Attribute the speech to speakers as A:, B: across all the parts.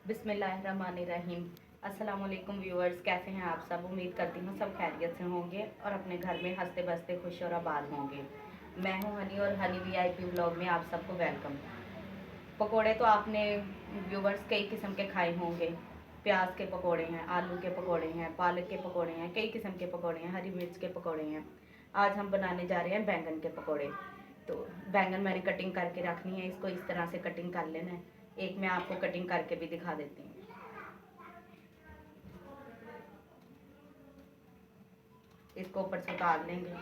A: बिस्मिल्लाहिर्रहमानिर्रहीम। अस्सलाम वालेकुम व्यूअर्स, कैसे हैं आप सब। उम्मीद करती हूँ सब खैरियत से होंगे और अपने घर में हंसते बसते खुश और आबाद होंगे। मैं हूँ हनी और हनी वीआईपी व्लॉग में आप सबको वेलकम। पकोड़े तो आपने व्यूअर्स कई किस्म के खाए होंगे। प्याज के पकोड़े हैं, आलू के पकोड़े हैं, पालक के पकोड़े हैं, कई किस्म के पकोड़े हैं, हरी मिर्च के पकोड़े हैं। आज हम बनाने जा रहे हैं बैंगन के पकोड़े। तो बैंगन मैंने कटिंग करके रखनी है, इसको इस तरह से कटिंग कर लेना है। एक मैं आपको कटिंग करके भी दिखा देती हूँ। इसको ऊपर से उतार लेंगे।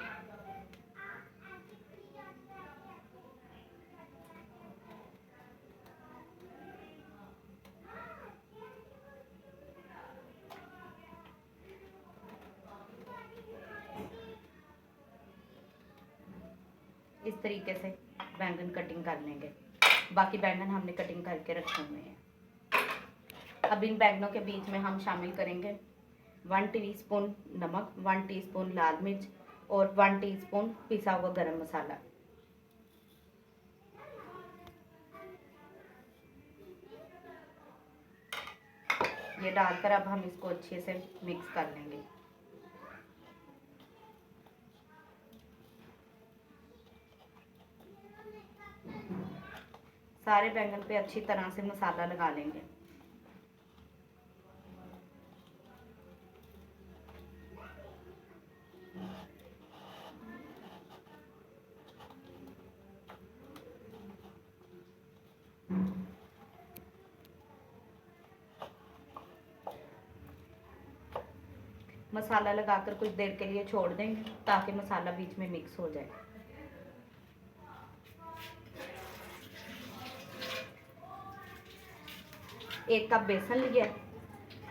A: इस तरीके से बैंगन कटिंग कर लेंगे। बाकी बैंगन हमने कटिंग करके रखे हुए हैं। अब इन बैंगनों के बीच में हम शामिल करेंगे 1 टीस्पून नमक, 1 टीस्पून लाल मिर्च और 1 टीस्पून पिसा हुआ गरम मसाला। ये डालकर अब हम इसको अच्छे से मिक्स कर लेंगे। सारे बैंगन पे अच्छी तरह से मसाला लगा लेंगे। मसाला लगाकर कुछ देर के लिए छोड़ देंगे ताकि मसाला बीच में मिक्स हो जाए। एक कप बेसन लिया।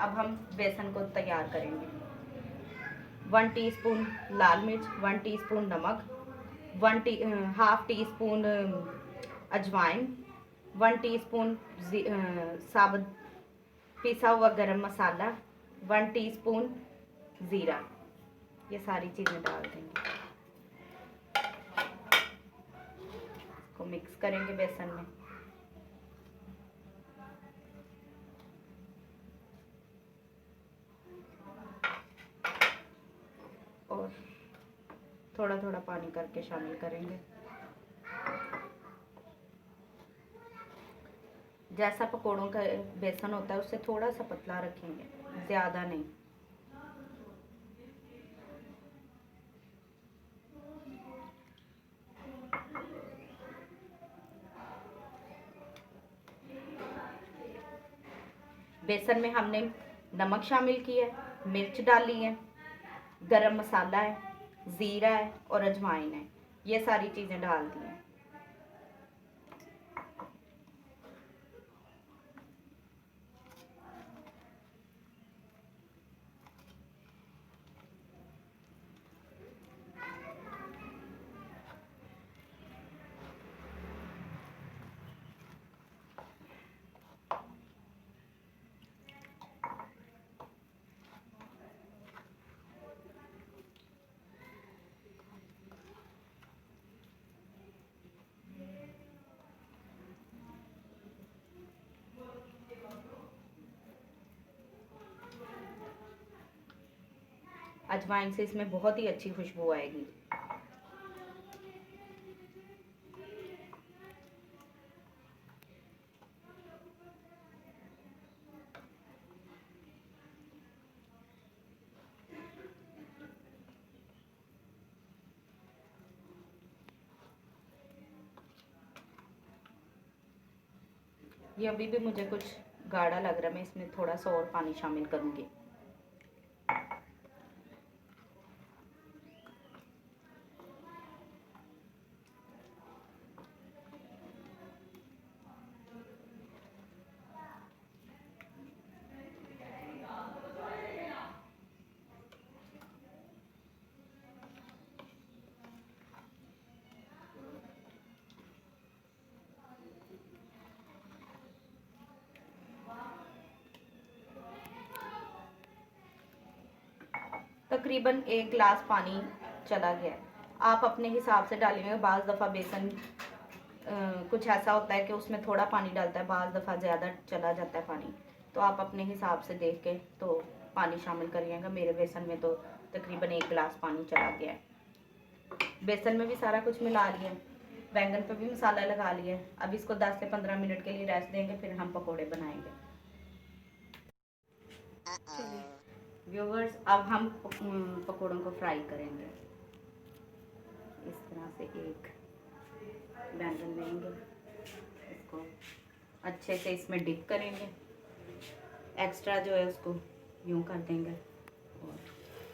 A: अब हम बेसन को तैयार करेंगे। 1 टीस्पून लाल मिर्च, 1 टीस्पून नमक, हाफ टी स्पून अजवाइन, 1 टीस्पून साबुत पिसा हुआ गरम मसाला, 1 टीस्पून ज़ीरा। ये सारी चीज़ें डाल देंगे। इसको मिक्स करेंगे बेसन में। और थोड़ा थोड़ा पानी करके शामिल करेंगे। जैसा पकोड़ों का बेसन होता है उससे थोड़ा सा पतला रखेंगे, ज़्यादा नहीं। बेसन में हमने नमक शामिल किया है, मिर्च डाली है, गरम मसाला है, ज़ीरा है और अजवाइन है। ये सारी चीज़ें डाल दी हैं। अजवाइन से इसमें बहुत ही अच्छी खुशबू आएगी। ये अभी भी मुझे कुछ गाढ़ा लग रहा है, मैं इसमें थोड़ा सा और पानी शामिल करूँगी। तकरीबन 1 गिलास पानी चला गया है। आप अपने हिसाब से डालेंगे। बाज़ दफ़ा बेसन कुछ ऐसा होता है कि उसमें थोड़ा पानी डालता है, बाज़ दफ़ा ज़्यादा चला जाता है पानी। तो आप अपने हिसाब से देख के तो पानी शामिल करिएगा। मेरे बेसन में तो तकरीबन 1 गिलास पानी चला गया है। बेसन में भी सारा कुछ मिला लिया, बैंगन पे भी मसाला लगा लिया। अब इसको 10 से 15 मिनट के लिए रेस्ट देंगे, फिर हम पकोड़े बनाएंगे। व्यूवर्स, अब हम पकोड़ों को फ्राई करेंगे। इस तरह से एक बैंगन लेंगे, इसको अच्छे से इसमें डिप करेंगे, एक्स्ट्रा जो है उसको यूं कर देंगे और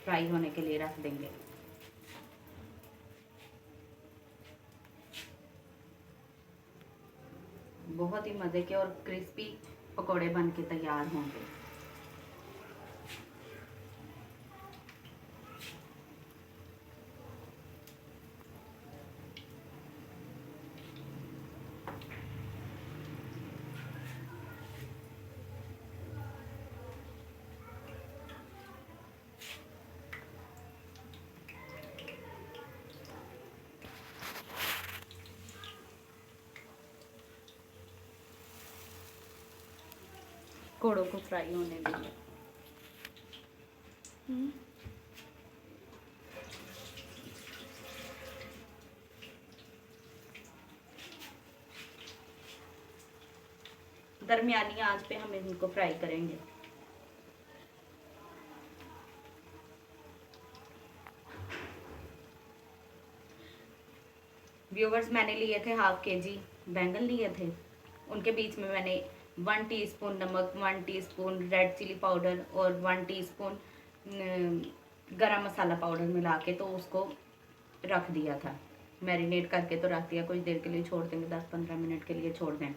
A: फ्राई होने के लिए रख देंगे। बहुत ही मज़े के और क्रिस्पी पकोड़े बन के तैयार होंगे। पकोड़ों को फ्राई होने देंगे। दरमियानी आंच पे हम इनको फ्राई करेंगे। व्यूवर्स, मैंने लिए थे 1/2 kg बैंगन लिए थे। उनके बीच में मैंने 1 टीस्पून नमक, 1 टीस्पून रेड चिली पाउडर और 1 टीस्पून गरम मसाला पाउडर मिला के तो उसको रख दिया था, मैरिनेट करके तो रख दिया। कुछ देर के लिए छोड़ देंगे, 10-15 मिनट के लिए छोड़ दें।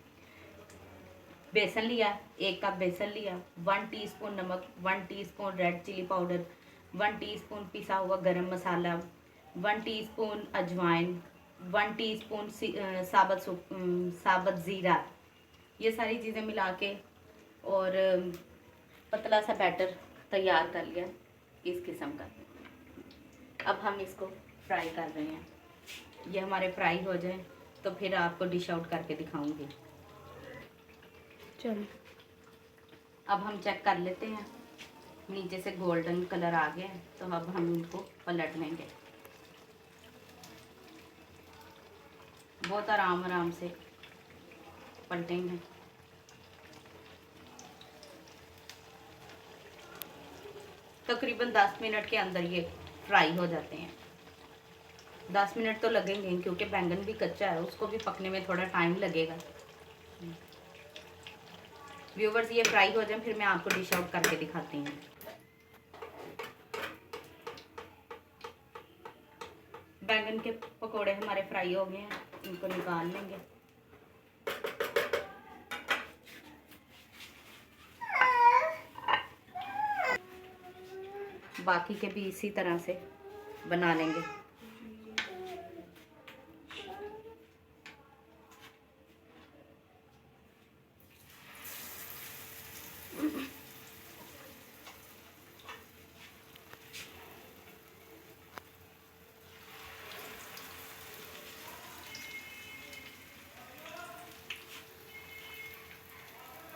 A: बेसन लिया, 1 कप बेसन लिया, 1 टीस्पून नमक, 1 teaspoon red chilli powder, 1 teaspoon पिसा हुआ गरम मसाला, 1 टीस्पून अजवाइन, 1 टीस्पून साबुत ज़ीरा, ये सारी चीज़ें मिला के और पतला सा बैटर तैयार कर लिया इस किस्म का। अब हम इसको फ्राई कर रहे हैं। ये हमारे फ्राई हो जाए तो फिर आपको डिश आउट करके दिखाऊंगी। चलो, अब हम चेक कर लेते हैं। नीचे से गोल्डन कलर आ गया है, तो अब हम इनको पलट लेंगे। बहुत आराम से पलटेंगे। तकरीबन 10 मिनट के अंदर ये फ्राई हो जाते हैं। 10 मिनट तो लगेंगे क्योंकि बैंगन भी कच्चा है, उसको भी पकने में थोड़ा टाइम लगेगा। व्यूवर्स, ये फ्राई हो जाए फिर मैं आपको डिश आउट करके दिखाती हूँ। बैंगन के पकोड़े हमारे फ्राई हो गए हैं, इनको निकाल लेंगे। बाकी के भी इसी तरह से बना लेंगे।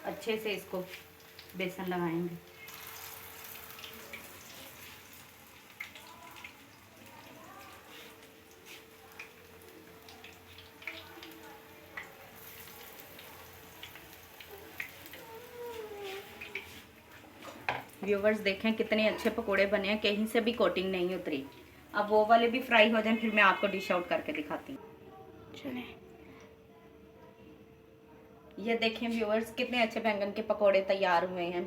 A: अच्छे से इसको बेसन लगाएंगे। व्यूवर्स, देखें कितने अच्छे पकोड़े बने हैं, कहीं से भी कोटिंग नहीं उतरी। अब वो वाले भी फ्राई हो जाएं फिर मैं आपको डिश आउट करके दिखाती हूँ। चलें, ये देखें व्यूअर्स, कितने अच्छे बैंगन के पकोड़े तैयार हुए हैं।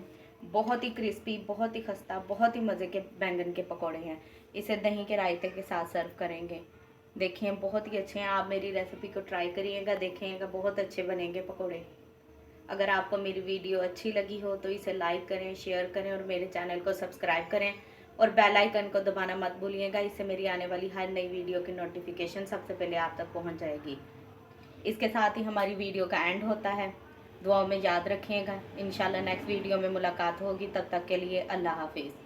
A: बहुत ही क्रिस्पी, बहुत ही खस्ता, बहुत ही मज़े के बैंगन के पकोड़े हैं। इसे दही के रायते के साथ सर्व करेंगे। देखें, बहुत ही अच्छे हैं। आप मेरी रेसिपी को ट्राई करिएगा, देखिएगा, बहुत अच्छे बनेंगे पकोड़े। अगर आपको मेरी वीडियो अच्छी लगी हो तो इसे लाइक करें, शेयर करें और मेरे चैनल को सब्सक्राइब करें और बेल आइकन को दबाना मत भूलिएगा। इससे मेरी आने वाली हर नई वीडियो की नोटिफिकेशन सबसे पहले आप तक पहुंच जाएगी। इसके साथ ही हमारी वीडियो का एंड होता है। दुआओं में याद रखिएगा। इंशाल्लाह नेक्स्ट वीडियो में मुलाकात होगी। तब तक के लिए अल्लाह हाफिज़।